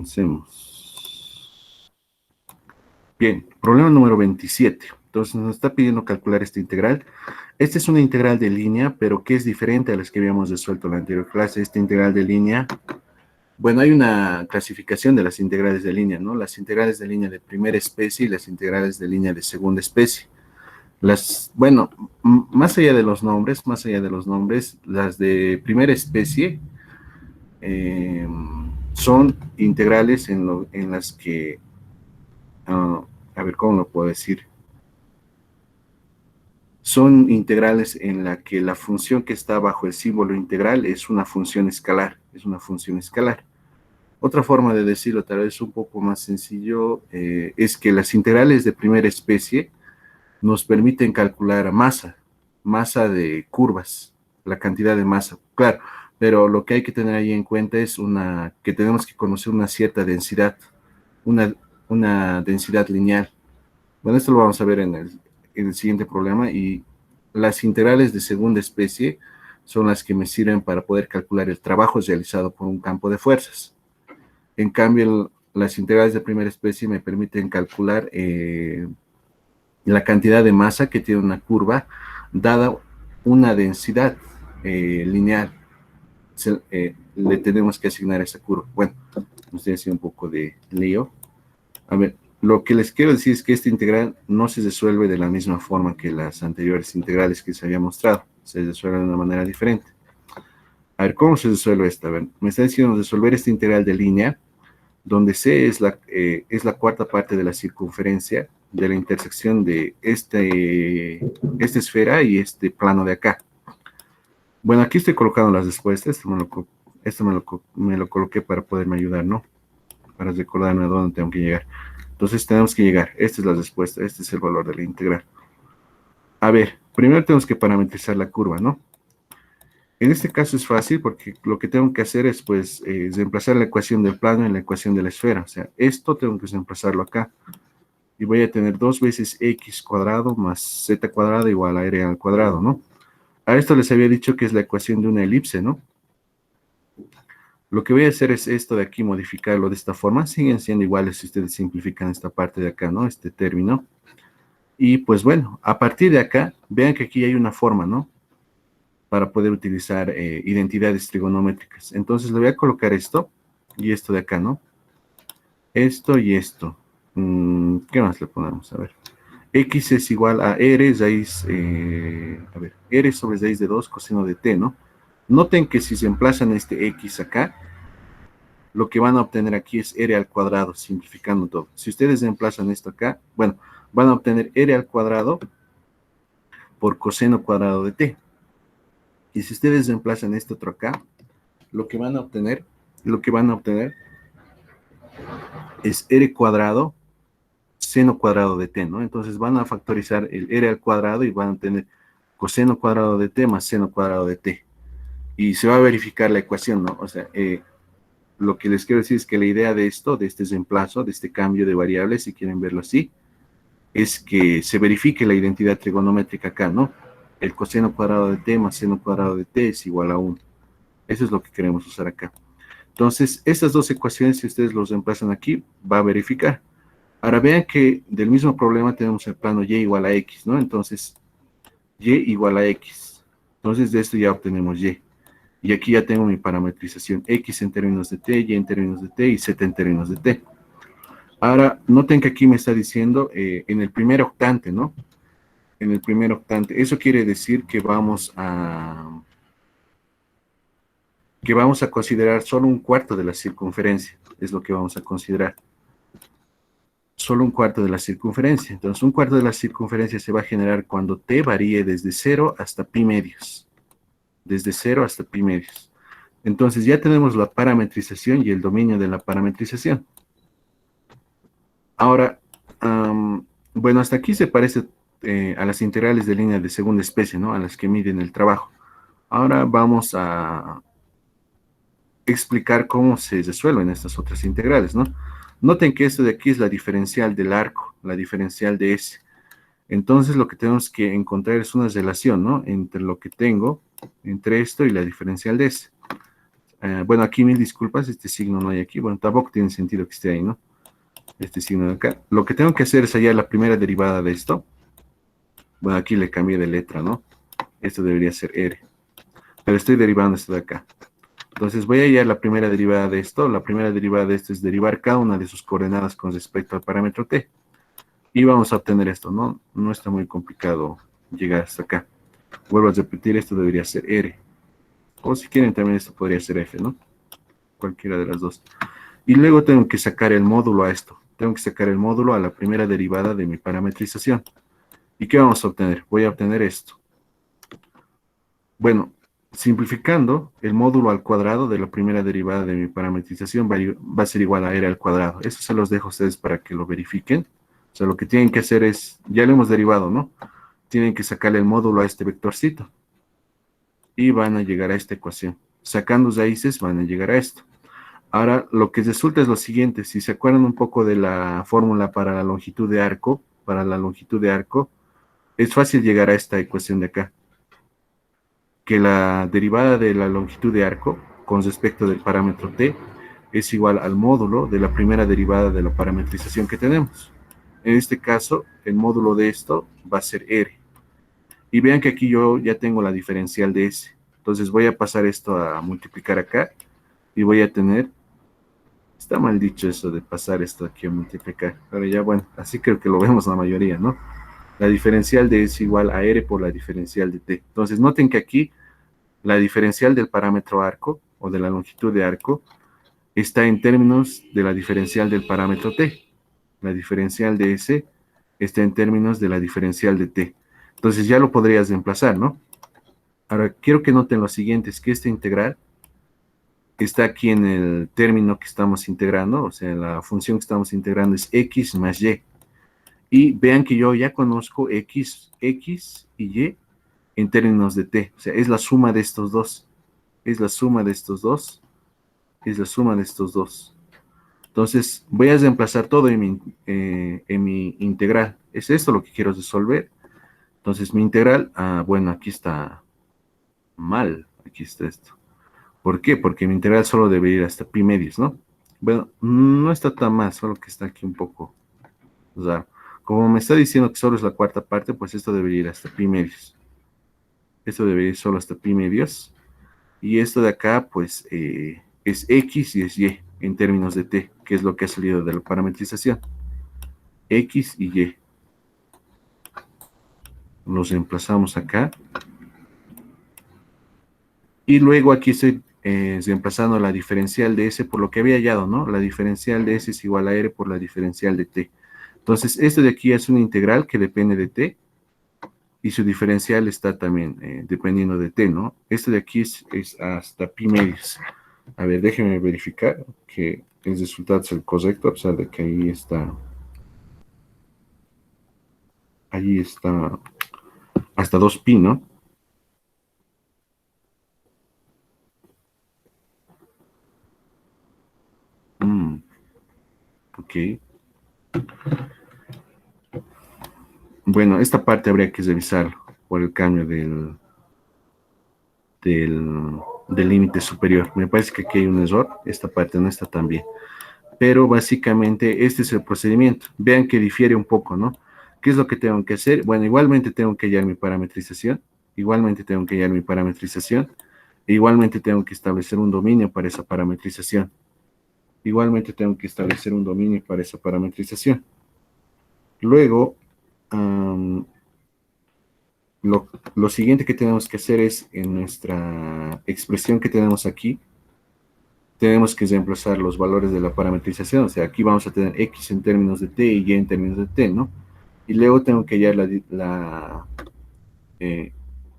Hacemos. Bien, problema número 27. Entonces nos está pidiendo calcular esta integral. Esta es una integral de línea, pero que es diferente a las que habíamos resuelto en la anterior clase. Esta integral de línea, bueno, hay una clasificación de las integrales de línea, ¿no? Las integrales de línea de primera especie y las integrales de línea de segunda especie. Bueno, más allá de los nombres, las de primera especie eh, son integrales en las que, a ver, ¿cómo lo puedo decir? Son integrales en la que la función que está bajo el símbolo integral es una función escalar, es una función escalar. Otra forma de decirlo, tal vez un poco más sencillo, es que las integrales de primera especie nos permiten calcular masa de curvas, la cantidad de masa, claro, pero lo que hay que tener ahí en cuenta es que tenemos que conocer una cierta densidad, una, una densidad lineal. Bueno, esto lo vamos a ver en el siguiente problema y las integrales de segunda especie son las que me sirven para poder calcular el trabajo realizado por un campo de fuerzas. En cambio, las integrales de primera especie me permiten calcular la cantidad de masa que tiene una curva dada una densidad lineal. Le tenemos que asignar a esa curva. Bueno, estoy haciendo un poco de lío. A ver, lo que les quiero decir es que esta integral no se resuelve de la misma forma que las anteriores integrales que se había mostrado. Se resuelve de una manera diferente. A ver, ¿cómo se resuelve esta? A ver, me está diciendo resolver esta integral de línea, donde C es la cuarta parte de la circunferencia de la intersección de esta esfera y este plano de acá. Bueno, aquí estoy colocando las respuestas. Me lo coloqué para poderme ayudar, ¿no? Para recordarme a dónde tengo que llegar. Entonces tenemos que llegar. Esta es la respuesta. Este es el valor de la integral. A ver, primero tenemos que parametrizar la curva, ¿no? En este caso es fácil porque lo que tengo que hacer es, pues, reemplazar la ecuación del plano en la ecuación de la esfera. O sea, esto tengo que reemplazarlo acá. Y voy a tener 2 veces x cuadrado más z cuadrado igual a r al cuadrado, ¿no? A esto les había dicho que es la ecuación de una elipse, ¿no? Lo que voy a hacer es esto de aquí, modificarlo de esta forma. Siguen siendo iguales si ustedes simplifican esta parte de acá, ¿no? Este término. Y pues bueno, a partir de acá, vean que aquí hay una forma, ¿no? Para poder utilizar identidades trigonométricas. Entonces le voy a colocar esto y esto de acá, ¿no? Esto y esto. ¿Qué más le ponemos? A ver. X es igual a R raíz, a ver, R sobre raíz de 2 coseno de T, ¿no? Noten que si se emplazan este X acá, lo que van a obtener aquí es R al cuadrado, simplificando todo. Si ustedes emplazan esto acá, bueno, van a obtener R al cuadrado por coseno cuadrado de T. Y si ustedes reemplazan esto otro acá, lo que van a obtener, lo que van a obtener es R cuadrado seno cuadrado de T, ¿no? Entonces van a factorizar el R al cuadrado y van a tener coseno cuadrado de T más seno cuadrado de T. Y se va a verificar la ecuación, ¿no? O sea, lo que les quiero decir es que la idea de esto, de este reemplazo, de este cambio de variables, si quieren verlo así, es que se verifique la identidad trigonométrica acá, ¿no? El coseno cuadrado de T más seno cuadrado de T es igual a 1. Eso es lo que queremos usar acá. Entonces, estas dos ecuaciones, si ustedes los reemplazan aquí, va a verificar. Ahora vean que del mismo problema tenemos el plano y igual a x, ¿no? Entonces, y igual a x. Entonces, de esto ya obtenemos y. Y aquí ya tengo mi parametrización x en términos de t, y en términos de t y z en términos de t. Ahora, noten que aquí me está diciendo en el primer octante, ¿no? En el primer octante. Eso quiere decir que vamos a considerar solo un cuarto de la circunferencia. Es lo que vamos a considerar. Solo un cuarto de la circunferencia. Entonces, un cuarto de la circunferencia se va a generar cuando t varíe desde 0 hasta pi medios. Desde 0 hasta pi medios. Entonces, ya tenemos la parametrización y el dominio de la parametrización. Ahora, bueno, hasta aquí se parece a las integrales de línea de segunda especie, ¿no? A las que miden el trabajo. Ahora vamos a explicar cómo se resuelven estas otras integrales, ¿no? Noten que esto de aquí es la diferencial del arco, la diferencial de S. Entonces lo que tenemos que encontrar es una relación, ¿no? Entre lo que tengo, entre esto y la diferencial de S. Bueno, aquí mil disculpas, este signo no hay aquí. Bueno, tampoco tiene sentido que esté ahí, ¿no? Este signo de acá. Lo que tengo que hacer es hallar la primera derivada de esto. Bueno, aquí le cambié de letra, ¿no? Esto debería ser R. Pero estoy derivando esto de acá. Entonces voy a hallar la primera derivada de esto. La primera derivada de esto es derivar cada una de sus coordenadas con respecto al parámetro t. Y vamos a obtener esto, ¿no? No está muy complicado llegar hasta acá. Vuelvo a repetir, esto debería ser R. O si quieren también esto podría ser F, ¿no? Cualquiera de las dos. Y luego tengo que sacar el módulo a esto. Tengo que sacar el módulo a la primera derivada de mi parametrización. ¿Y qué vamos a obtener? Voy a obtener esto. Bueno, simplificando, el módulo al cuadrado de la primera derivada de mi parametrización va a ser igual a R al cuadrado. Eso se los dejo a ustedes para que lo verifiquen. O sea, lo que tienen que hacer es, ya lo hemos derivado, ¿no? Tienen que sacarle el módulo a este vectorcito. Y van a llegar a esta ecuación. Sacando raíces van a llegar a esto. Ahora, lo que resulta es lo siguiente. Si se acuerdan un poco de la fórmula para la longitud de arco, es fácil llegar a esta ecuación de acá. Que la derivada de la longitud de arco con respecto del parámetro t es igual al módulo de la primera derivada de la parametrización que tenemos. En este caso, el módulo de esto va a ser r. Y vean que aquí yo ya tengo la diferencial de s. Entonces voy a pasar esto a multiplicar acá y voy a tener, está mal dicho eso de pasar esto aquí a multiplicar, pero ya bueno, así creo que lo vemos la mayoría, ¿no? La diferencial de s igual a r por la diferencial de t. Entonces noten que aquí la diferencial del parámetro arco o de la longitud de arco está en términos de la diferencial del parámetro t. La diferencial de s está en términos de la diferencial de t. Entonces ya lo podrías reemplazar, ¿no? Ahora, quiero que noten lo siguiente, es que esta integral está aquí en el término que estamos integrando, o sea, la función que estamos integrando es x más y. Y vean que yo ya conozco x y y en términos de t, o sea, es la suma de estos dos. Es la suma de estos dos, es la suma de estos dos. Entonces, voy a reemplazar todo en mi integral. Es esto lo que quiero resolver. Entonces, mi integral, bueno, aquí está mal. Aquí está esto. ¿Por qué? Porque mi integral solo debe ir hasta pi medios, ¿no? Bueno, no está tan mal, solo que está aquí un poco raro. Como me está diciendo que solo es la cuarta parte, pues esto debería ir hasta pi medios. Esto debería ir solo hasta pi medios. Y esto de acá, pues, es x y es y en términos de t, que es lo que ha salido de la parametrización. X y y. Los reemplazamos acá. Y luego aquí estoy reemplazando la diferencial de s por lo que había hallado, ¿no? La diferencial de s es igual a r por la diferencial de t. Entonces, esto de aquí es una integral que depende de t. Y su diferencial está también dependiendo de t, ¿no? Esto de aquí es hasta pi medios. A ver, déjenme verificar que el resultado es el correcto, a pesar de que allí está hasta 2pi, ¿no? Ok. Bueno, esta parte habría que revisar por el cambio del límite superior. Me parece que aquí hay un error, esta parte no está tan bien. Pero básicamente este es el procedimiento. Vean que difiere un poco, ¿no? ¿Qué es lo que tengo que hacer? Bueno, igualmente tengo que hallar mi parametrización, igualmente tengo que hallar mi parametrización, e igualmente tengo que establecer un dominio para esa parametrización. Igualmente tengo que establecer un dominio para esa parametrización. Luego, lo siguiente que tenemos que hacer es, en nuestra expresión que tenemos aquí, tenemos que reemplazar los valores de la parametrización. O sea, aquí vamos a tener x en términos de t y y en términos de t, ¿no? Y luego tengo que hallar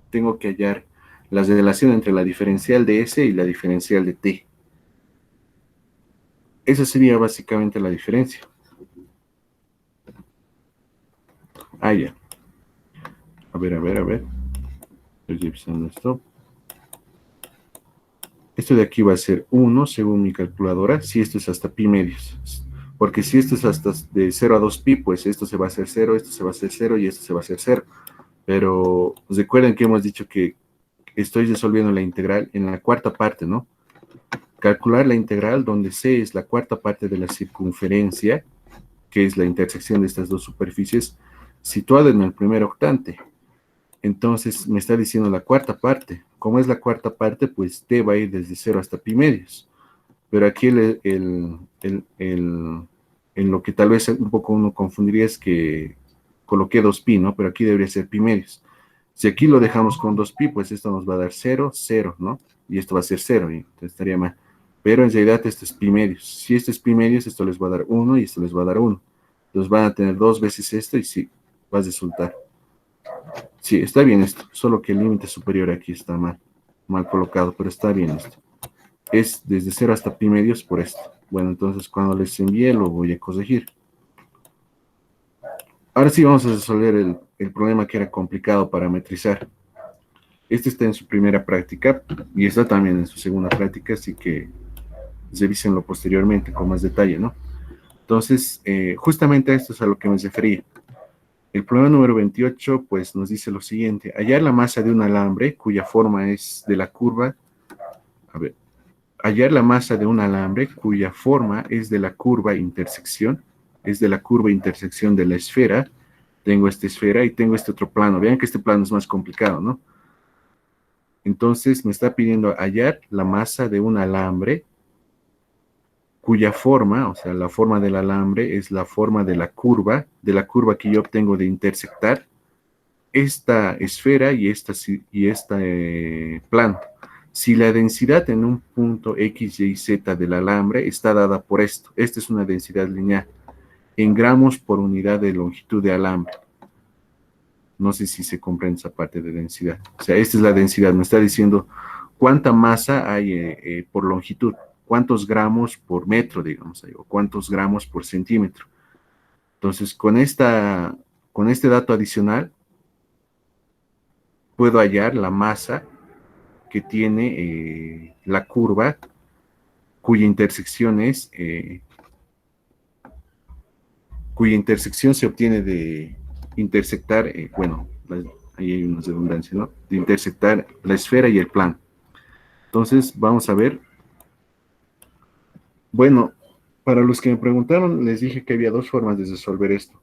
tengo que hallar la relación entre la diferencial de s y la diferencial de t. Esa sería básicamente la diferencia. Ya. A ver, a ver, a ver. Estoy revisando esto. Esto de aquí va a ser 1 según mi calculadora, si esto es hasta pi medios. Porque si esto es hasta de 0 a 2 pi, pues esto se va a hacer 0, esto se va a hacer 0 y esto se va a hacer 0. Pero recuerden que hemos dicho que estoy resolviendo la integral en la cuarta parte, ¿no? Calcular la integral donde C es la cuarta parte de la circunferencia, que es la intersección de estas dos superficies, situada en el primer octante. Entonces me está diciendo la cuarta parte. Como es la cuarta parte, pues t va a ir desde 0 hasta pi medios. Pero aquí en lo que tal vez un poco uno confundiría es que coloqué 2pi, ¿no? Pero aquí debería ser pi medios. Si aquí lo dejamos con 2pi, pues esto nos va a dar 0, 0, ¿no? Y esto va a ser 0, y entonces estaría mal. Pero en realidad esto es pi medios. Si esto es pi medios, esto les va a dar 1 y esto les va a dar 1. Entonces van a tener 2 veces esto y sí, va a resultar. Sí, está bien esto, solo que el límite superior aquí está mal colocado, pero está bien esto. Es desde 0 hasta pi medios por esto. Bueno, entonces cuando les envíe lo voy a corregir. Ahora sí vamos a resolver el problema que era complicado parametrizar. Este está en su primera práctica y está también en su segunda práctica, así que revísenlo posteriormente con más detalle, ¿no? Entonces, justamente a esto es a lo que me refería. El problema número 28, pues nos dice lo siguiente: hallar la masa de un alambre cuya forma es de la curva, a ver, hallar la masa de un alambre cuya forma es de la curva intersección, es de la curva intersección de la esfera. Tengo esta esfera y tengo este otro plano. Vean que este plano es más complicado, ¿no? Entonces me está pidiendo hallar la masa de un alambre cuya forma, o sea, la forma del alambre es la forma de la curva que yo obtengo de intersectar esta esfera y esta plano. Si la densidad en un punto X, Y, Z del alambre está dada por esto, esta es una densidad lineal, en gramos por unidad de longitud de alambre. No sé si se comprende esa parte de densidad. O sea, esta es la densidad, me está diciendo cuánta masa hay por longitud, cuántos gramos por metro, digamos, o cuántos gramos por centímetro. Entonces, con este dato adicional, puedo hallar la masa que tiene la curva cuya intersección se obtiene de intersectar, bueno, ahí hay una redundancia, ¿no? De intersectar la esfera y el plano. Entonces, vamos a ver. Bueno, para los que me preguntaron, les dije que había dos formas de resolver esto.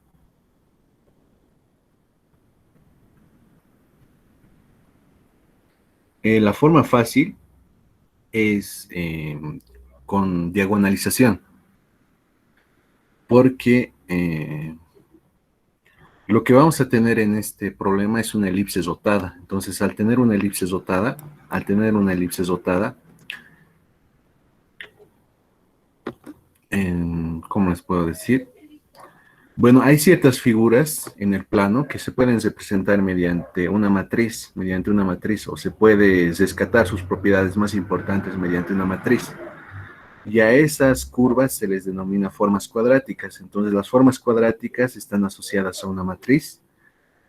La forma fácil es con diagonalización, porque lo que vamos a tener en este problema es una elipse dotada. Entonces, al tener una elipse dotada, ¿cómo les puedo decir? Bueno, hay ciertas figuras en el plano que se pueden representar mediante una matriz, o se puede rescatar sus propiedades más importantes mediante una matriz. Y a esas curvas se les denomina formas cuadráticas. Entonces, las formas cuadráticas están asociadas a una matriz,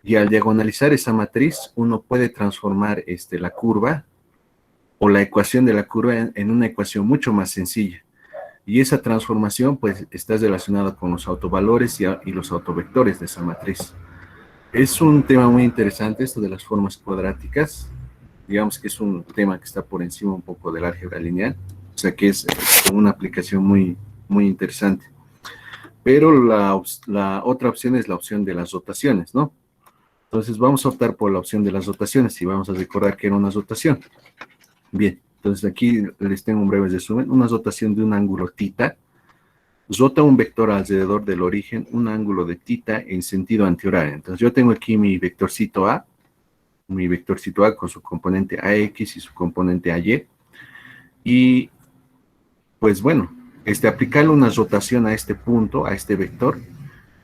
y al diagonalizar esa matriz, uno puede transformar la curva o la ecuación de la curva en una ecuación mucho más sencilla. Y esa transformación, pues, está relacionada con los autovalores y los autovectores de esa matriz. Es un tema muy interesante esto de las formas cuadráticas. Digamos que es un tema que está por encima un poco del álgebra lineal. O sea que es una aplicación muy, muy interesante. Pero la otra opción es la opción de las rotaciones, ¿no? Entonces vamos a optar por la opción de las rotaciones y vamos a recordar que era una rotación. Bien, entonces aquí les tengo un breve resumen. Una rotación de un ángulo θ rota un vector alrededor del origen, un ángulo de θ en sentido antihorario. Entonces yo tengo aquí mi vectorcito A con su componente AX y su componente AY. Y pues bueno, aplicarle una rotación a este punto, a este vector,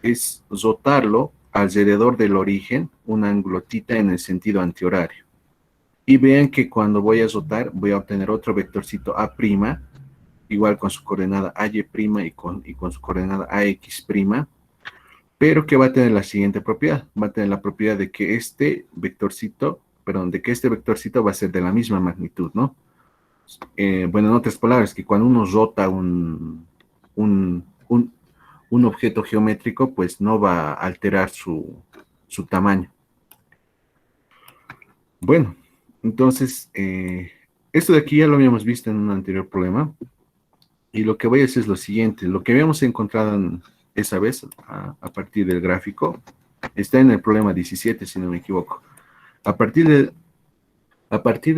es rotarlo alrededor del origen, un ángulo θ en el sentido antihorario. Y vean que cuando voy a rotar, voy a obtener otro vectorcito A', igual con su coordenada AY' y con su coordenada AX', pero que va a tener la siguiente propiedad. Va a tener la propiedad de que este vectorcito va a ser de la misma magnitud, ¿no? Bueno, en otras palabras, que cuando uno rota un, un objeto geométrico, pues no va a alterar su tamaño. Bueno, entonces, Esto de aquí ya lo habíamos visto en un anterior problema. Y lo que voy a hacer es lo siguiente. Lo que habíamos encontrado esa vez, a partir del gráfico, está en el problema 17, si no me equivoco. A partir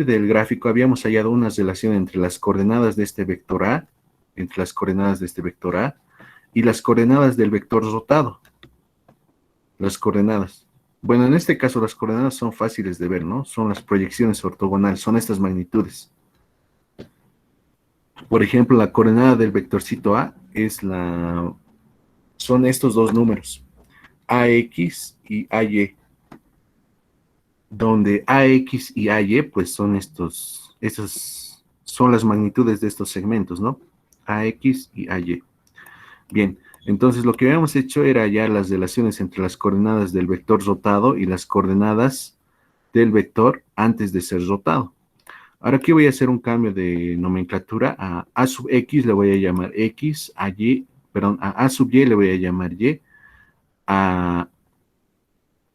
del gráfico habíamos hallado una relación entre las coordenadas de este vector A, entre las coordenadas de este vector A, y las coordenadas del vector rotado. Las coordenadas. Bueno, en este caso las coordenadas son fáciles de ver, ¿no? Son las proyecciones ortogonales, son estas magnitudes. Por ejemplo, la coordenada del vectorcito A son estos dos números, AX y AY, donde AX y AY pues son esas son las magnitudes de estos segmentos, ¿no? AX y AY. Bien, entonces lo que habíamos hecho era hallar las relaciones entre las coordenadas del vector rotado y las coordenadas del vector antes de ser rotado. Ahora aquí voy a hacer un cambio de nomenclatura. A sub X le voy a llamar X, a Y, perdón, a sub Y le voy a llamar Y,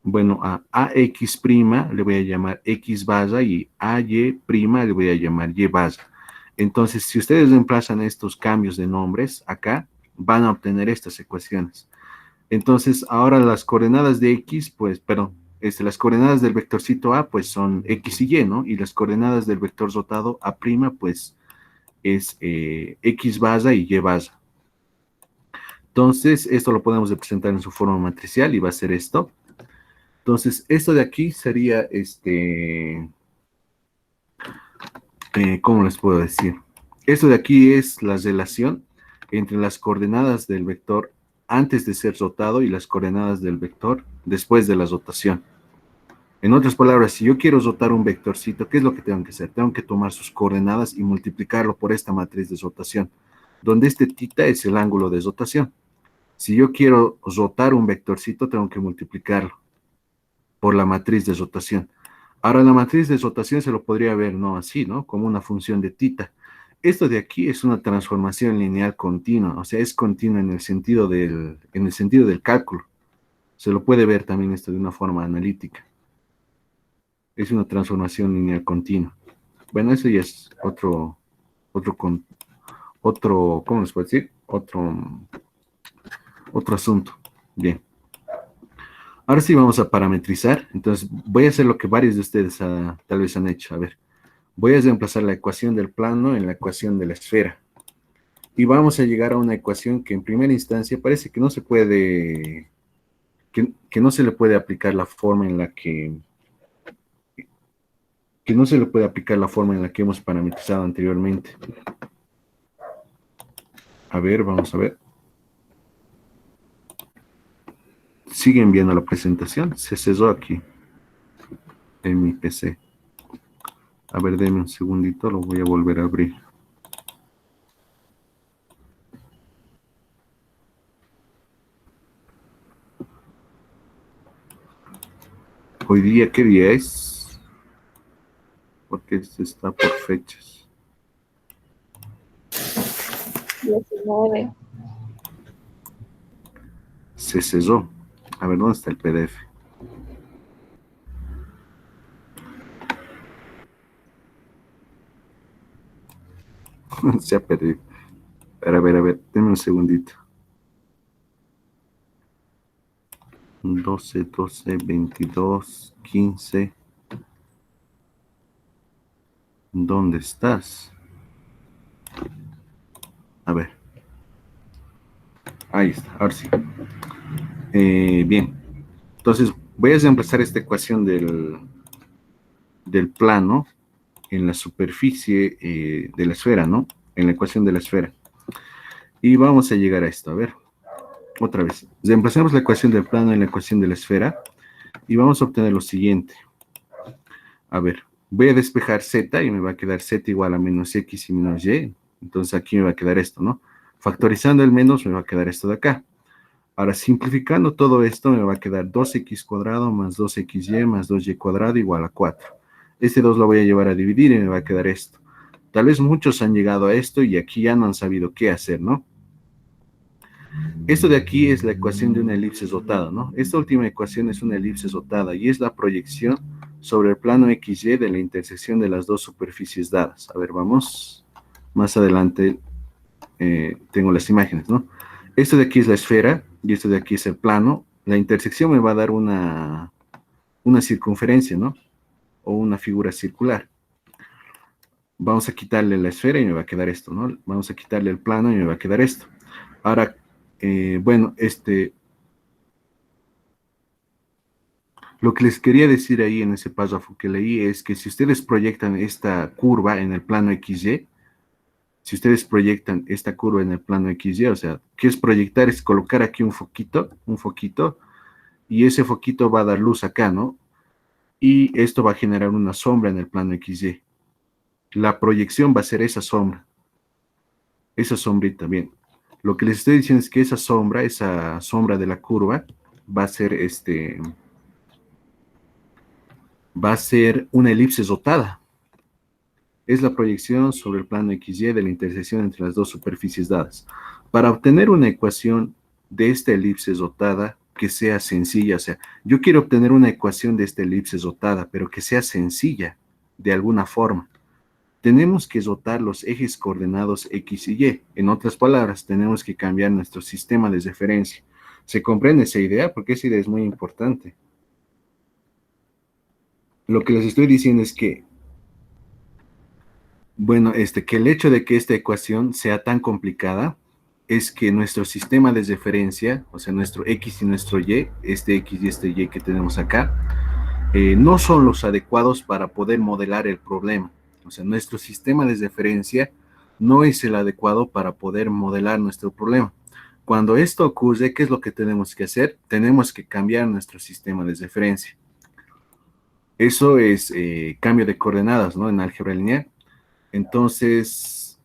bueno, a AX' le voy a llamar X basa y a Y' le voy a llamar Y basa. Entonces, si ustedes reemplazan estos cambios de nombres acá, van a obtener estas ecuaciones. Entonces, ahora las coordenadas de X, pues, perdón, las coordenadas del vectorcito A, pues son X y Y, ¿no? Y las coordenadas del vector rotado A', pues, es X basa y Y basa. Entonces, esto lo podemos representar en su forma matricial y va a ser esto. Entonces, esto de aquí sería, ¿cómo les puedo decir? Esto de aquí es la relación entre las coordenadas del vector antes de ser rotado y las coordenadas del vector después de la rotación. En otras palabras, si yo quiero rotar un vectorcito, ¿qué es lo que tengo que hacer? Tengo que tomar sus coordenadas y multiplicarlo por esta matriz de rotación, donde este θ es el ángulo de rotación. Si yo quiero rotar un vectorcito, tengo que multiplicarlo por la matriz de rotación. Ahora, la matriz de rotación se lo podría ver, no así, ¿no? Como una función de θ. Esto de aquí es una transformación lineal continua, o sea, es continua en el sentido del cálculo. Se lo puede ver también esto de una forma analítica. Es una transformación lineal continua. Bueno, eso ya es ¿cómo les puedo decir? Otro asunto. Bien. Ahora sí vamos a parametrizar. Entonces voy a hacer lo que varios de ustedes tal vez han hecho. A ver, voy a reemplazar la ecuación del plano en la ecuación de la esfera. Y vamos a llegar a una ecuación que en primera instancia parece que no se puede, que no se le puede aplicar la forma en la que no se le puede aplicar la forma en la que hemos parametrizado anteriormente. A ver, vamos a ver. ¿Siguen viendo la presentación? Se cesó aquí en mi PC. A ver, denme un segundito, lo voy a volver a abrir. Hoy día, ¿qué día es? Porque esto está por fechas. 19. Se cesó. A ver, ¿dónde está el PDF? Se ha perdido. A ver, denme un segundito. 12, 22, 15. ¿Dónde estás? A ver. Ahí está, ahora sí. Bien. Entonces, voy a reemplazar esta ecuación del plano en la superficie de la esfera, ¿no? En la ecuación de la esfera. Y vamos a llegar a esto, a ver. Otra vez. Reemplazamos la ecuación del plano en la ecuación de la esfera y vamos a obtener lo siguiente. A ver, voy a despejar z y me va a quedar z igual a menos x y menos y. Entonces aquí me va a quedar esto, ¿no? Factorizando el menos me va a quedar esto de acá. Ahora, simplificando todo esto, me va a quedar 2x cuadrado más 2xy más 2y cuadrado igual a 4. Este 2 lo voy a llevar a dividir y me va a quedar esto. Tal vez muchos han llegado a esto y aquí ya no han sabido qué hacer, ¿no? Esto de aquí es la ecuación de una elipse rotada, ¿no? Esta última ecuación es una elipse rotada y es la proyección sobre el plano XY de la intersección de las dos superficies dadas. A ver, vamos. Más adelante tengo las imágenes, ¿no? Esto de aquí es la esfera y esto de aquí es el plano. La intersección me va a dar una circunferencia, ¿no? O una figura circular. Vamos a quitarle la esfera y me va a quedar esto, ¿no? Vamos a quitarle el plano y me va a quedar esto. Ahora, bueno, lo que les quería decir ahí en ese párrafo que leí es que si ustedes proyectan esta curva en el plano XY, si ustedes proyectan esta curva en el plano XY, o sea, ¿qué es proyectar? Es colocar aquí un foquito, y ese foquito va a dar luz acá, ¿no? Y esto va a generar una sombra en el plano XY. La proyección va a ser esa sombrita, bien. Lo que les estoy diciendo es que esa sombra de la curva, va a ser va a ser una elipse rotada. Es la proyección sobre el plano XY de la intersección entre las dos superficies dadas. Para obtener una ecuación de esta elipse rotada que sea sencilla, o sea, yo quiero obtener una ecuación de esta elipse rotada, pero que sea sencilla de alguna forma. Tenemos que rotar los ejes coordenados X y Y. En otras palabras, tenemos que cambiar nuestro sistema de referencia. ¿Se comprende esa idea? Porque esa idea es muy importante. Lo que les estoy diciendo es que, bueno, que el hecho de que esta ecuación sea tan complicada es que nuestro sistema de referencia, o sea, nuestro X y nuestro Y, este X y este Y que tenemos acá, no son los adecuados para poder modelar el problema. O sea, nuestro sistema de referencia no es el adecuado para poder modelar nuestro problema. Cuando esto ocurre, ¿qué es lo que tenemos que hacer? Tenemos que cambiar nuestro sistema de referencia. Eso es cambio de coordenadas, ¿no? En álgebra lineal. Entonces,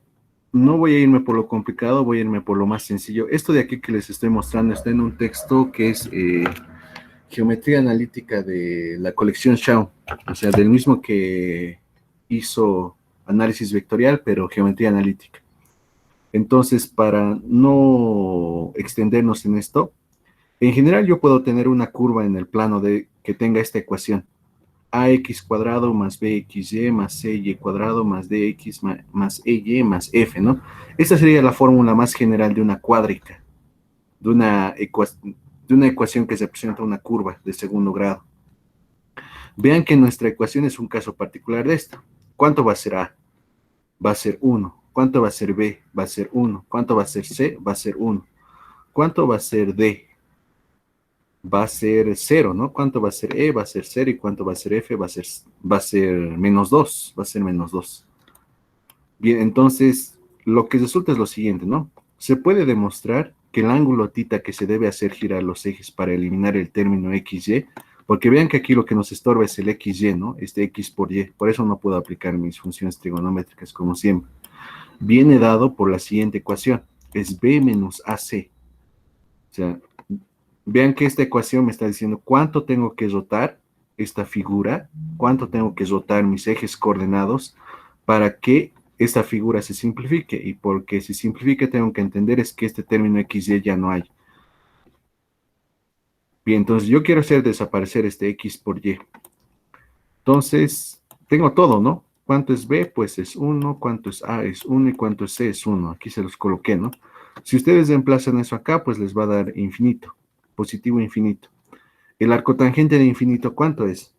no voy a irme por lo complicado, voy a irme por lo más sencillo. Esto de aquí que les estoy mostrando está en un texto que es Geometría Analítica de la colección Shaw, o sea, del mismo que hizo análisis vectorial, pero geometría analítica. Entonces, para no extendernos en esto, en general yo puedo tener una curva en el plano de que tenga esta ecuación. AX cuadrado más BXY más CY cuadrado más DX más EY más F, ¿no? Esta sería la fórmula más general de una cuádrica, de una ecuación que representa una curva de segundo grado. Vean que nuestra ecuación es un caso particular de esto. ¿Cuánto va a ser A? Va a ser 1. ¿Cuánto va a ser B? Va a ser 1. ¿Cuánto va a ser C? Va a ser 1. ¿Cuánto va a ser D? Va a ser 0, ¿no? ¿Cuánto va a ser E? Va a ser 0. ¿Y cuánto va a ser F? Va a ser menos 2. Va a ser menos 2. Bien, entonces, lo que resulta es lo siguiente, ¿no? Se puede demostrar que el ángulo θ que se debe hacer girar los ejes para eliminar el término XY, porque vean que aquí lo que nos estorba es el XY, ¿no? Este X por Y. Por eso no puedo aplicar mis funciones trigonométricas como siempre. Viene dado por la siguiente ecuación. Es B menos AC. O sea, vean que esta ecuación me está diciendo cuánto tengo que rotar esta figura, cuánto tengo que rotar mis ejes coordenados para que esta figura se simplifique. Y porque se simplifique tengo que entender es que este término XY ya no hay. Bien, entonces yo quiero hacer desaparecer este X por Y. Entonces, tengo todo, ¿no? ¿Cuánto es B? Pues es 1, cuánto es A es 1 y cuánto es C es 1. Aquí se los coloqué, ¿no? Si ustedes reemplazan eso acá, pues les va a dar infinito, positivo infinito. El arco tangente de infinito, ¿cuánto es?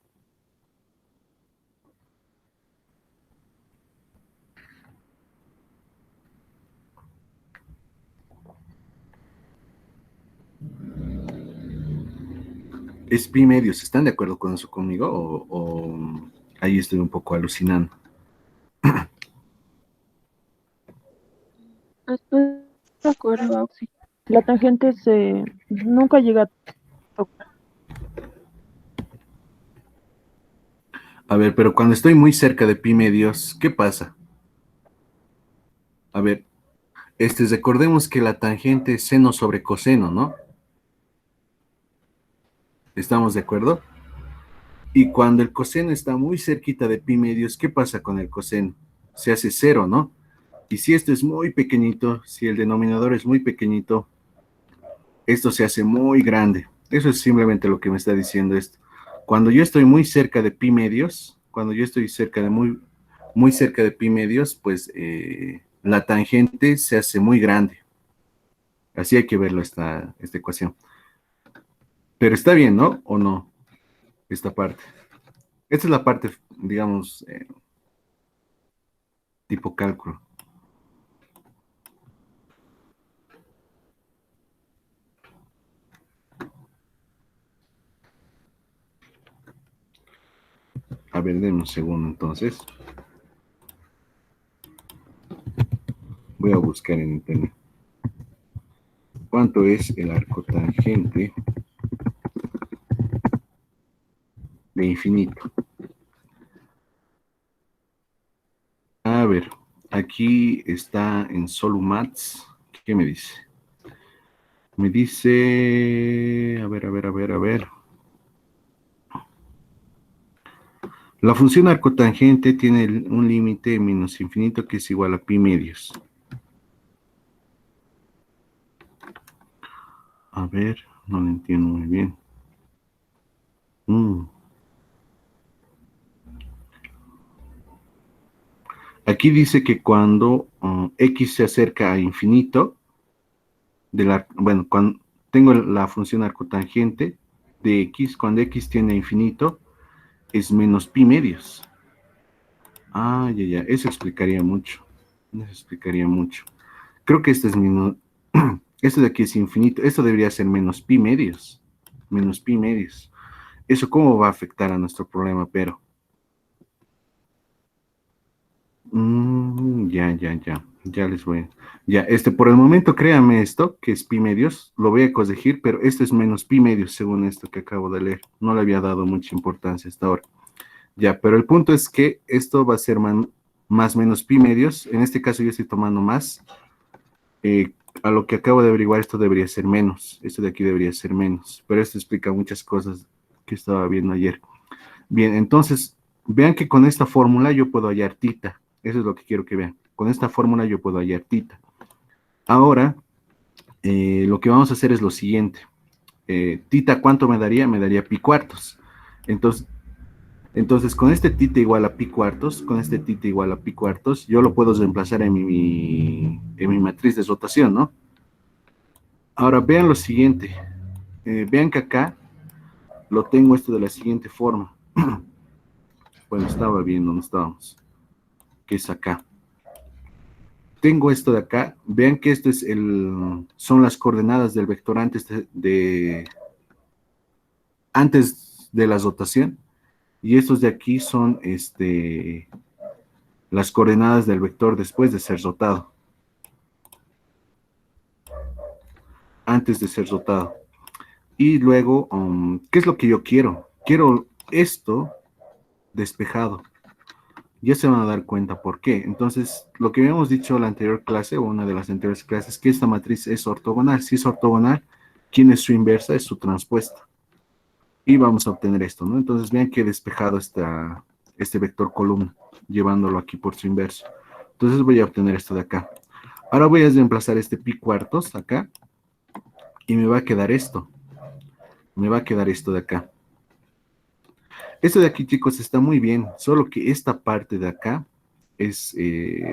Es pi medios. ¿Están de acuerdo con eso conmigo? O ahí estoy un poco alucinando. Estoy de acuerdo, Auxi. La tangente nunca llega a tocar. A ver, pero cuando estoy muy cerca de pi medios, ¿qué pasa? A ver, recordemos que la tangente es seno sobre coseno, ¿no? ¿Estamos de acuerdo? Y cuando el coseno está muy cerquita de pi medios, ¿qué pasa con el coseno? Se hace cero, ¿no? Y si esto es muy pequeñito, si el denominador es muy pequeñito, esto se hace muy grande. Eso es simplemente lo que me está diciendo esto. Cuando yo estoy muy cerca de pi medios, cuando yo estoy cerca de muy cerca de pi medios, pues la tangente se hace muy grande. Así hay que verlo esta ecuación. Pero está bien, ¿no? ¿O no? Esta parte. Esta es la parte, digamos, tipo cálculo. A ver, denme un segundo entonces. Voy a buscar en internet. ¿Cuánto es el arco tangente de infinito? A ver, aquí está en Solumats. ¿Qué me dice? Me dice, a ver. La función arcotangente tiene un límite menos infinito que es igual a pi medios. A ver, no lo entiendo muy bien. Aquí dice que cuando x se acerca a infinito, bueno, cuando tengo la función arcotangente de x, cuando x tiende a infinito, es menos pi medios. Ah, ya, eso explicaría mucho. Eso explicaría mucho. Creo que este es menos, esto de aquí es infinito, esto debería ser menos pi medios. Menos pi medios. ¿Eso cómo va a afectar a nuestro problema, pero? Ya les voy. Ya, por el momento créanme esto, que es pi medios, lo voy a corregir, pero esto es menos pi medios según esto que acabo de leer. No le había dado mucha importancia hasta ahora. Ya, pero el punto es que esto va a ser más menos pi medios. En este caso yo estoy tomando más. A lo que acabo de averiguar, esto debería ser menos. Esto de aquí debería ser menos. Pero esto explica muchas cosas que estaba viendo ayer. Bien, entonces, vean que con esta fórmula yo puedo hallar tita. Eso es lo que quiero que vean. Con esta fórmula yo puedo hallar tita. Ahora, lo que vamos a hacer es lo siguiente. Tita, ¿cuánto me daría? Me daría pi cuartos. Entonces, con este tita igual a pi cuartos, yo lo puedo reemplazar en mi matriz de rotación, ¿no? Ahora, vean lo siguiente. Vean que acá lo tengo esto de la siguiente forma. Bueno, estaba bien donde estábamos, que es acá. Tengo esto de acá. Vean que esto son las coordenadas del vector antes de la rotación. Y estos de aquí son las coordenadas del vector después de ser rotado. Antes de ser rotado. Y luego, ¿qué es lo que yo quiero? Quiero esto despejado. Ya se van a dar cuenta por qué. Entonces, lo que habíamos dicho en la anterior clase, o una de las anteriores clases, que esta matriz es ortogonal. Si es ortogonal, ¿quién es su inversa? Es su transpuesta. Y vamos a obtener esto, ¿no? Entonces, vean que he despejado este vector columna, llevándolo aquí por su inverso. Entonces, voy a obtener esto de acá. Ahora voy a reemplazar este pi cuartos acá, y me va a quedar esto. Me va a quedar esto de acá. Esto de aquí, chicos, está muy bien, solo que esta parte de acá es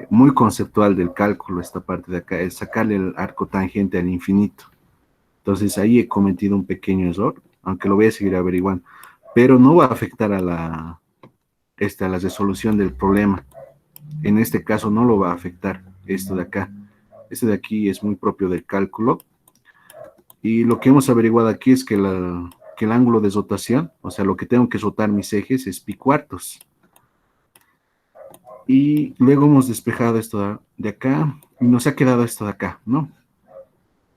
muy conceptual del cálculo, esta parte de acá, es sacarle el arco tangente al infinito. Entonces ahí he cometido un pequeño error, aunque lo voy a seguir averiguando, pero no va a afectar a la resolución del problema. En este caso no lo va a afectar esto de acá. Este de aquí es muy propio del cálculo. Y lo que hemos averiguado aquí es que el ángulo de rotación, o sea, lo que tengo que rotar mis ejes es pi cuartos. Y luego hemos despejado esto de acá y nos ha quedado esto de acá, ¿no?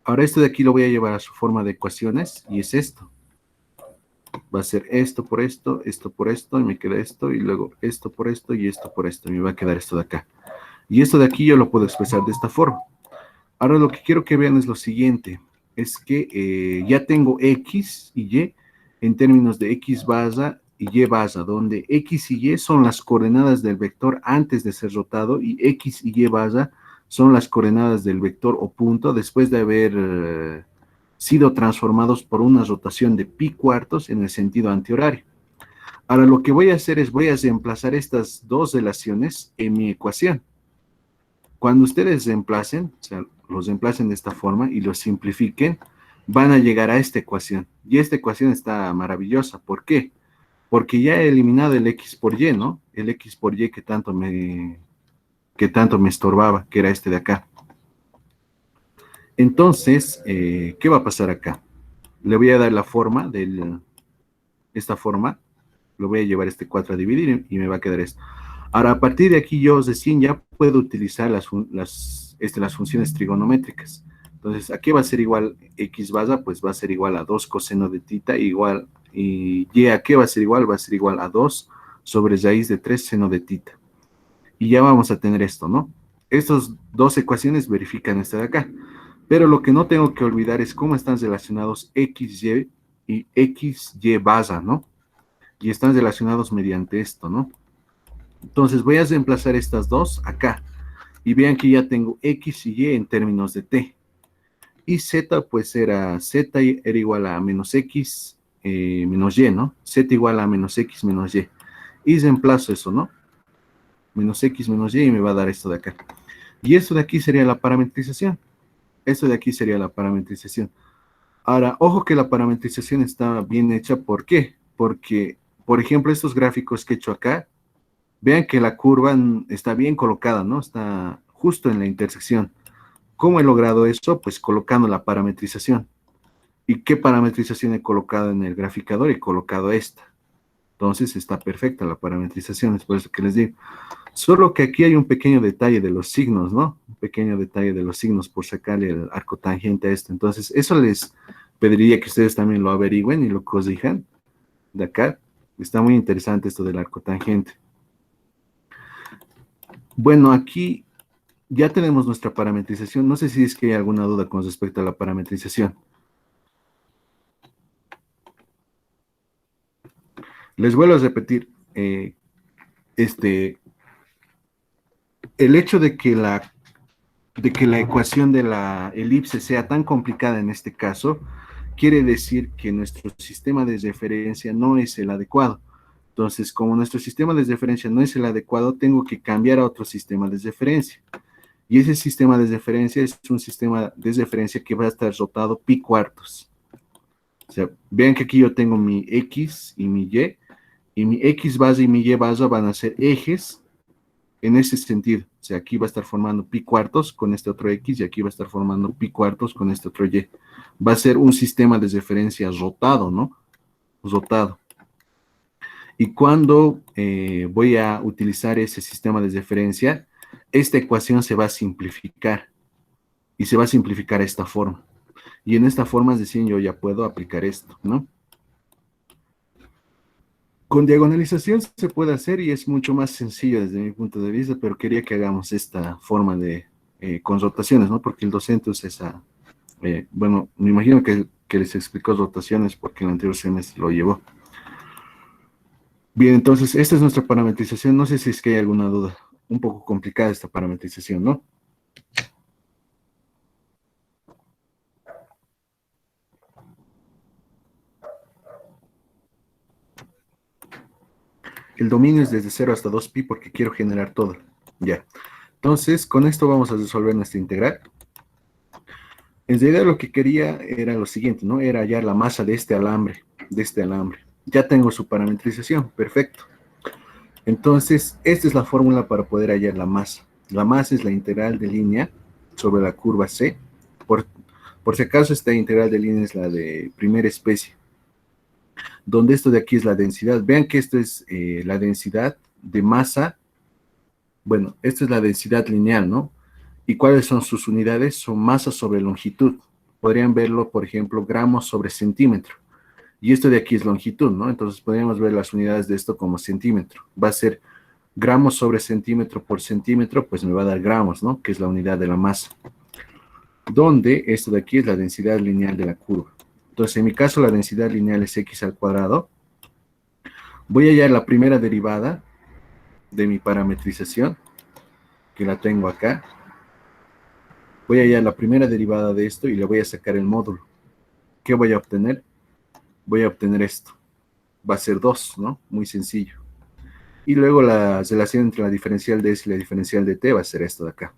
Ahora esto de aquí lo voy a llevar a su forma de ecuaciones y es esto. Va a ser esto por esto y me queda esto y luego esto por esto y esto por esto. Y me va a quedar esto de acá. Y esto de aquí yo lo puedo expresar de esta forma. Ahora lo que quiero que vean es lo siguiente. Es que ya tengo X y Y en términos de X barra y Y barra, donde X y Y son las coordenadas del vector antes de ser rotado y X y Y barra son las coordenadas del vector o punto después de haber sido transformados por una rotación de pi cuartos en el sentido antihorario. Ahora lo que voy a hacer es voy a reemplazar estas dos relaciones en mi ecuación. Cuando ustedes reemplacen, o sea, los reemplacen de esta forma y los simplifiquen, van a llegar a esta ecuación. Y esta ecuación está maravillosa. ¿Por qué? Porque ya he eliminado el x por y, ¿no? El x por y que tanto me estorbaba, que era este de acá. Entonces, ¿qué va a pasar acá? Le voy a dar la forma esta forma, lo voy a llevar este 4 a dividir y me va a quedar esto. Ahora, a partir de aquí yo recién ya puedo utilizar las funciones trigonométricas. Entonces, ¿a qué va a ser igual x baza? Pues va a ser igual a 2 coseno de tita igual, y a qué va a ser igual? Va a ser igual a 2 sobre raíz de 3 seno de tita. Y ya vamos a tener esto, ¿no? Estas dos ecuaciones verifican esta de acá. Pero lo que no tengo que olvidar es cómo están relacionados XY y XY baza, ¿no? Y están relacionados mediante esto, ¿no? Entonces voy a reemplazar estas dos acá. Y vean que ya tengo X y Y en términos de T. Y Z, pues Z era igual a menos X menos Y, ¿no? Z igual a menos X menos Y. Y reemplazo eso, ¿no? Menos X menos Y me va a dar esto de acá. Y esto de aquí sería la parametrización. Esto de aquí sería la parametrización. Ahora, ojo que la parametrización está bien hecha. ¿Por qué? Porque, por ejemplo, estos gráficos que he hecho acá, vean que la curva está bien colocada, ¿no? Está justo en la intersección. ¿Cómo he logrado eso? Pues colocando la parametrización. ¿Y qué parametrización he colocado en el graficador? He colocado esta. Entonces está perfecta la parametrización, es por eso que les digo. Solo que aquí hay un pequeño detalle de los signos, ¿no? Un pequeño detalle de los signos por sacarle el arco tangente a esto. Entonces, eso les pediría que ustedes también lo averigüen y lo corrijan de acá. Está muy interesante esto del arco tangente. Bueno, aquí ya tenemos nuestra parametrización. No sé si es que hay alguna duda con respecto a la parametrización. Les vuelvo a repetir, el hecho de que la ecuación de la elipse sea tan complicada en este caso, quiere decir que nuestro sistema de referencia no es el adecuado. Entonces, como nuestro sistema de referencia no es el adecuado, tengo que cambiar a otro sistema de referencia. Y ese sistema de referencia es un sistema de referencia que va a estar rotado pi cuartos. O sea, vean que aquí yo tengo mi X y mi X base y mi Y base van a ser ejes en ese sentido. O sea, aquí va a estar formando pi cuartos con este otro X y aquí va a estar formando pi cuartos con este otro Y. Va a ser un sistema de referencia rotado, ¿no? Rotado. Y cuando voy a utilizar ese sistema de referencia, esta ecuación se va a simplificar y se va a simplificar de esta forma. Y en esta forma, es decir, yo ya puedo aplicar esto, ¿no? Con diagonalización se puede hacer y es mucho más sencillo desde mi punto de vista, pero quería que hagamos esta forma de con rotaciones, ¿no? Porque el docente usa esa, bueno, me imagino que les explicó rotaciones porque en el anterior semestre lo llevó. Bien, entonces, esta es nuestra parametrización. No sé si es que hay alguna duda. Un poco complicada esta parametrización, ¿no? El dominio es desde 0 hasta 2pi porque quiero generar todo. Ya. Entonces, con esto vamos a resolver nuestra integral. En realidad lo que quería era lo siguiente, ¿no? Era hallar la masa de este alambre, Ya tengo su parametrización, perfecto. Entonces, esta es la fórmula para poder hallar la masa. La masa es la integral de línea sobre la curva C. Por si acaso, esta integral de línea es la de primera especie, donde esto de aquí es la densidad. Vean que esto es la densidad de masa. Bueno, esta es la densidad lineal, ¿no? ¿Y cuáles son sus unidades? Son masa sobre longitud. Podrían verlo, por ejemplo, gramos sobre centímetro. Y esto de aquí es longitud, ¿no? Entonces podríamos ver las unidades de esto como centímetro. Va a ser gramos sobre centímetro por centímetro, pues me va a dar gramos, ¿no? Que es la unidad de la masa. Donde esto de aquí es la densidad lineal de la curva. Entonces, en mi caso, la densidad lineal es x al cuadrado. Voy a hallar la primera derivada de mi parametrización, que la tengo acá. Voy a hallar la primera derivada de esto y le voy a sacar el módulo. ¿Qué voy a obtener? Voy a obtener esto. va a ser 2, ¿no? Muy sencillo. Y luego la relación entre la diferencial de S y la diferencial de T va a ser esto de acá.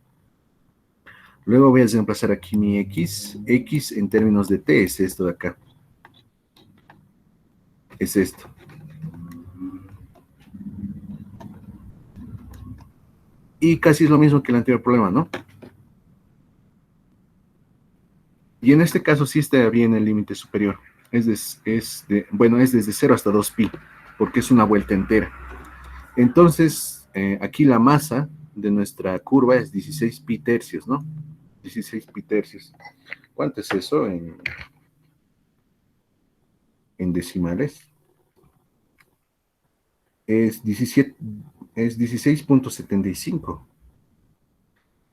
Luego voy a reemplazar aquí mi X. X en términos de T es esto de acá. Es esto. Y casi es lo mismo que el anterior problema, ¿no? Y en este caso sí está bien el límite superior. Bueno, es desde 0 hasta 2pi, porque es una vuelta entera. Entonces, aquí la masa de nuestra curva es 16 pi tercios, ¿no? 16 pi tercios. ¿Cuánto es eso en decimales? Es 17, es 16.75. O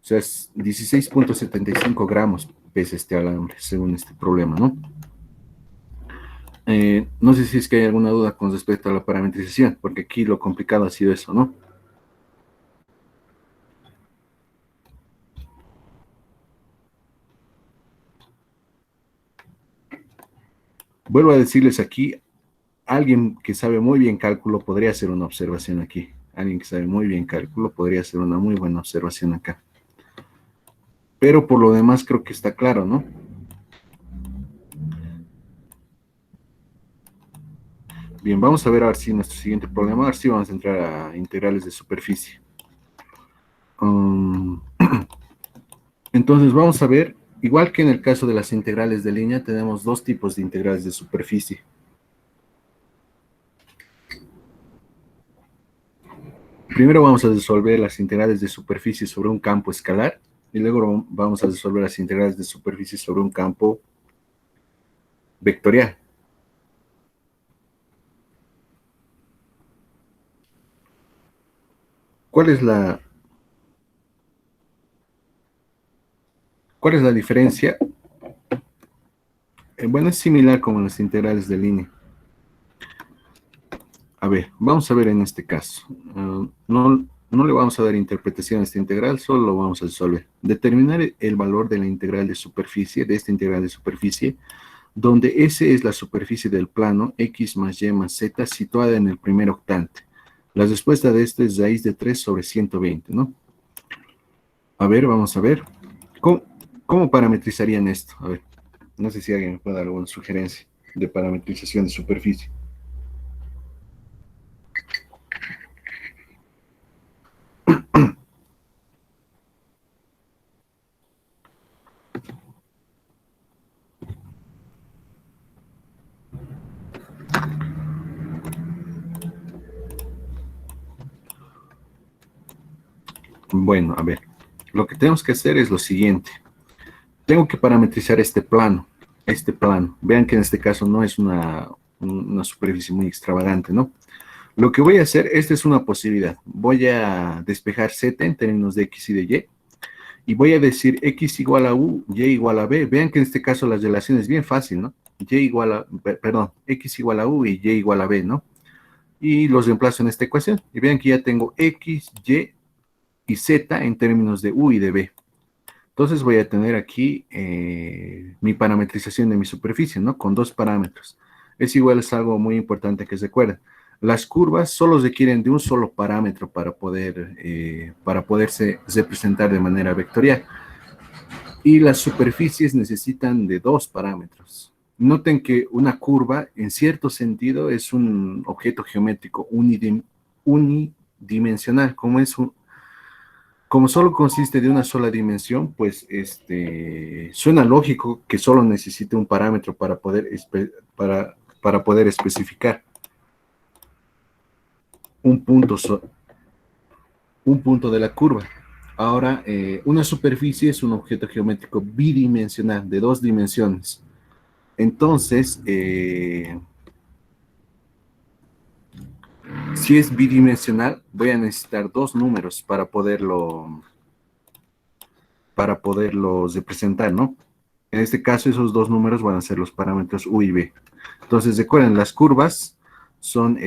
sea, es 16.75 gramos pesa este alambre, según este problema, ¿no? No sé si es que hay alguna duda con respecto a la parametrización, porque aquí lo complicado ha sido eso, ¿no? Vuelvo a decirles aquí, alguien que sabe muy bien cálculo podría hacer una observación aquí. Alguien que sabe muy bien cálculo podría hacer una muy buena observación acá. Pero por lo demás creo que está claro, ¿no? Bien, vamos a ver ahora sí nuestro siguiente problema. Ahora sí vamos a entrar a integrales de superficie. Entonces vamos a ver, igual que en el caso de las integrales de línea, tenemos dos tipos de integrales de superficie. Primero vamos a resolver las integrales de superficie sobre un campo escalar y luego vamos a resolver las integrales de superficie sobre un campo vectorial. ¿Cuál es la diferencia? Bueno, es similar como en las integrales de línea. A ver, vamos a ver en este caso. No le vamos a dar interpretación a esta integral, solo lo vamos a resolver. Determinar el valor de la integral de superficie, de esta integral de superficie, donde S es la superficie del plano X más Y más Z situada en el primer octante. La respuesta de esto es raíz de 3 sobre 120, ¿no? A ver, vamos a ver. ¿Cómo parametrizarían esto? A ver, no sé si alguien me puede dar alguna sugerencia de parametrización de superficie. Bueno, a ver, lo que tenemos que hacer es lo siguiente. Tengo que parametrizar este plano. Vean que en este caso no es una superficie muy extravagante, ¿no? Lo que voy a hacer, esta es una posibilidad. Voy a despejar Z en términos de X y de Y. Y voy a decir X igual a U, Y igual a B. Vean que en este caso la relación es bien fácil, ¿no? X igual a U y Y igual a B, ¿no? Y los reemplazo en esta ecuación. Y vean que ya tengo X, Y y Z en términos de U y de B. Entonces voy a tener aquí mi parametrización de mi superficie, ¿no? Con dos parámetros. Es algo muy importante que se recuerden. Las curvas solo requieren de un solo parámetro para poderse representar de manera vectorial. Y las superficies necesitan de dos parámetros. Noten que una curva, en cierto sentido, es un objeto geométrico unidimensional. Como solo consiste de una sola dimensión, pues suena lógico que solo necesite un parámetro para poder especificar un punto, un punto de la curva. Ahora, una superficie es un objeto geométrico bidimensional, de dos dimensiones. Entonces, si es bidimensional, voy a necesitar dos números para poderlos representar, ¿no? En este caso, esos dos números van a ser los parámetros U y B. Entonces, recuerden, las curvas son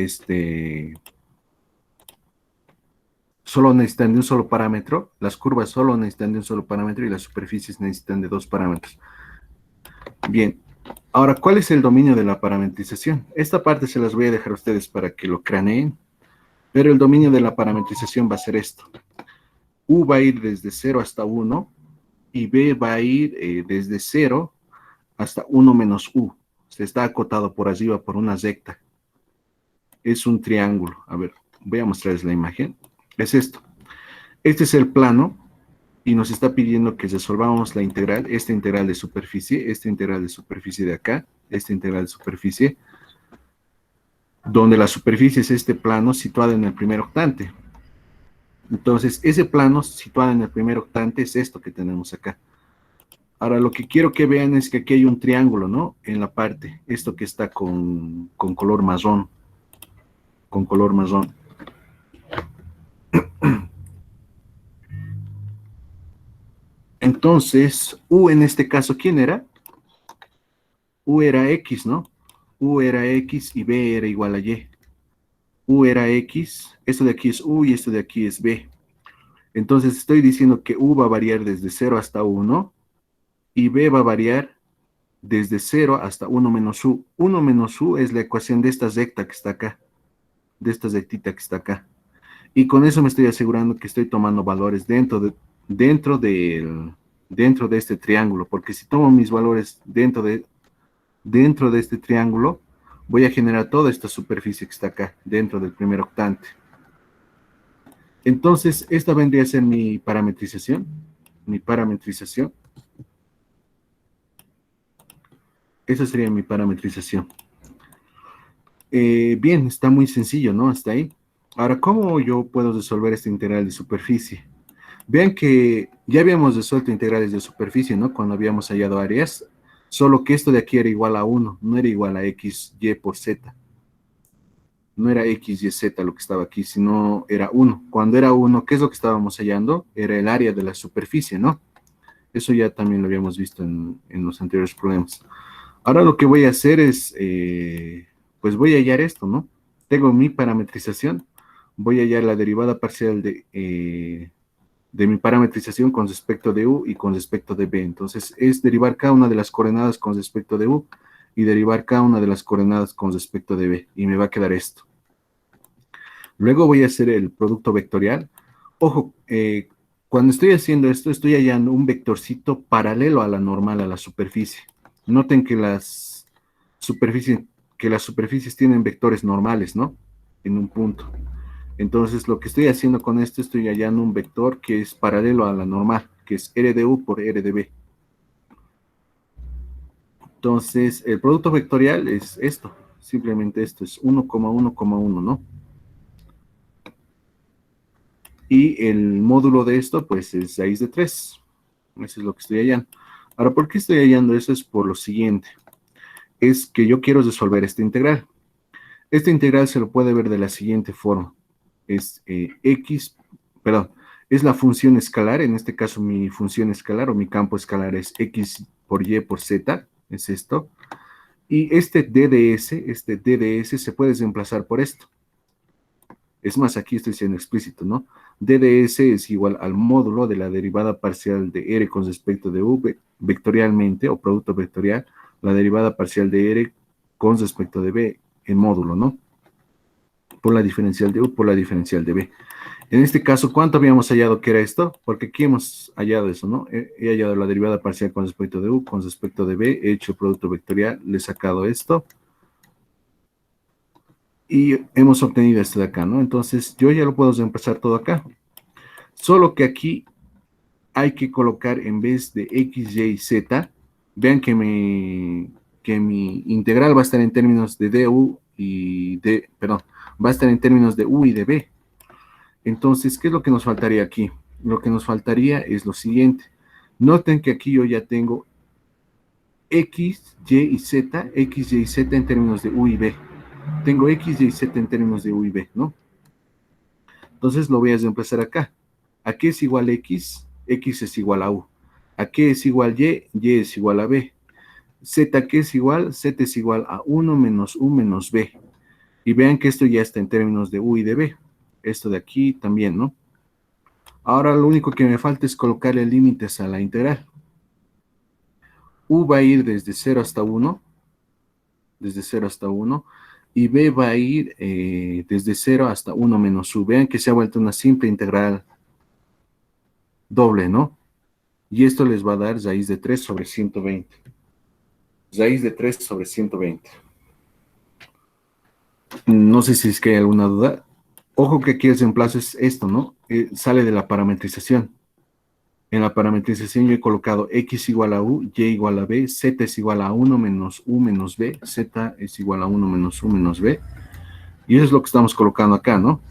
solo necesitan de un solo parámetro, las curvas solo necesitan de un solo parámetro y las superficies necesitan de dos parámetros. Bien, Ahora, ¿cuál es el dominio de la parametrización? Esta parte se las voy a dejar a ustedes para que lo craneen, pero el dominio de la parametrización va a ser esto. U va a ir desde 0 hasta 1 y B va a ir desde 0 hasta 1 menos U. Se está acotado por arriba por una recta. Es un triángulo. A ver, voy a mostrarles la imagen. Es esto. Este es el plano y nos está pidiendo que resolvamos la integral, esta integral de superficie, esta integral de superficie de acá, esta integral de superficie, donde la superficie es este plano situado en el primer octante. Entonces, ese plano situado en el primer octante es esto que tenemos acá. Ahora, lo que quiero que vean es que aquí hay un triángulo, ¿no? En la parte, esto que está con color marrón, con color marrón. Entonces, U en este caso, ¿quién era? U era X, ¿no? U era X y B era igual a Y. U era X, esto de aquí es U y esto de aquí es B. Entonces estoy diciendo que U va a variar desde 0 hasta 1 y B va a variar desde 0 hasta 1 menos U. 1 menos U es la ecuación de esta recta que está acá, de esta rectita que está acá. Y con eso me estoy asegurando que estoy tomando valores dentro de este triángulo, porque si tomo mis valores dentro de este triángulo, voy a generar toda esta superficie que está acá, dentro del primer octante. Entonces, esta vendría a ser mi parametrización. Mi parametrización. Esa sería mi parametrización. Bien, está muy sencillo, ¿no? Hasta ahí. Ahora, ¿cómo yo puedo resolver esta integral de superficie? Vean que ya habíamos resuelto integrales de superficie, ¿no? Cuando habíamos hallado áreas, solo que esto de aquí era igual a 1, no era igual a x, y por z. No era x, y, z lo que estaba aquí, sino era 1. Cuando era 1, ¿qué es lo que estábamos hallando? Era el área de la superficie, ¿no? Eso ya también lo habíamos visto en los anteriores problemas. Ahora lo que voy a hacer es, pues voy a hallar esto, ¿no? Tengo mi parametrización, voy a hallar la derivada parcial de mi parametrización con respecto de U y con respecto de B. Entonces, es derivar cada una de las coordenadas con respecto de U y derivar cada una de las coordenadas con respecto de B. Y me va a quedar esto. Luego voy a hacer el producto vectorial. Ojo, cuando estoy haciendo esto, estoy hallando un vectorcito paralelo a la normal, a la superficie. Noten que las superficies tienen vectores normales, ¿no? En un punto. Entonces, lo que estoy haciendo con esto, estoy hallando un vector que es paralelo a la normal, que es R de U por R de B. Entonces, el producto vectorial es esto, simplemente esto, es 1,1,1, ¿no? Y el módulo de esto, pues, es raíz de 3. Eso es lo que estoy hallando. Ahora, ¿por qué estoy hallando eso? Es por lo siguiente. Es que yo quiero resolver esta integral. Esta integral se lo puede ver de la siguiente forma. Es es la función escalar, en este caso mi función escalar o mi campo escalar es x por y por z, es esto. Y este DDS se puede reemplazar por esto. Es más, aquí estoy siendo explícito, ¿no? DDS es igual al módulo de la derivada parcial de R con respecto de U vectorialmente o producto vectorial, la derivada parcial de R con respecto de B en módulo, ¿no? Por la diferencial de U por la diferencial de B. En este caso, ¿cuánto habíamos hallado que era esto? Porque aquí hemos hallado eso, ¿no? He hallado la derivada parcial con respecto de U, con respecto de B, he hecho el producto vectorial, le he sacado esto, y hemos obtenido esto de acá, ¿no? Entonces, yo ya lo puedo reemplazar todo acá. Solo que aquí hay que colocar en vez de x, y, z, vean que mi integral va a estar en términos de du y de, perdón, va a estar en términos de u y de b. Entonces, ¿qué es lo que nos faltaría aquí? Lo que nos faltaría es lo siguiente. Noten que aquí yo ya tengo x, y z en términos de u y b. Tengo x, y, z en términos de u y b, ¿no? Entonces lo voy a reemplazar acá. ¿A qué es igual x? X es igual a u. ¿A qué es igual y? Y es igual a b. Z, ¿qué es igual? Z es igual a 1 menos u menos b. Y vean que esto ya está en términos de u y de b. Esto de aquí también, ¿no? Ahora lo único que me falta es colocarle límites a la integral. U va a ir desde 0 hasta 1 desde 0 hasta 1, y b va a ir desde 0 hasta 1 menos u. Vean que se ha vuelto una simple integral doble, ¿no? Y esto les va a dar raíz de 3 sobre 120. Raíz de 3 sobre 120. No sé si es que hay alguna duda. Ojo que aquí el reemplazo es esto, ¿no? Sale de la parametrización. En la parametrización yo he colocado x igual a u, y igual a b, z es igual a 1 menos u menos b, z es igual a 1 menos u menos b. Y eso es lo que estamos colocando acá, ¿no?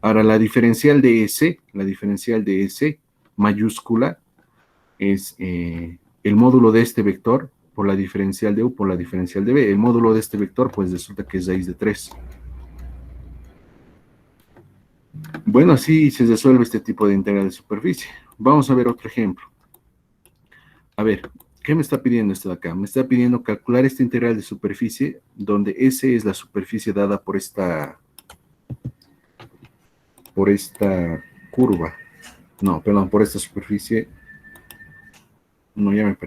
Ahora, la diferencial de S mayúscula es el módulo de este vector por la diferencial de u por la diferencial de b. El módulo de este vector, pues resulta que es raíz de 3. Bueno, así se resuelve este tipo de integral de superficie. Vamos a ver otro ejemplo. A ver, ¿qué me está pidiendo esto de acá? Me está pidiendo calcular esta integral de superficie, donde S es la superficie dada por esta curva. No, perdón, por esta superficie. No, ya me perdí.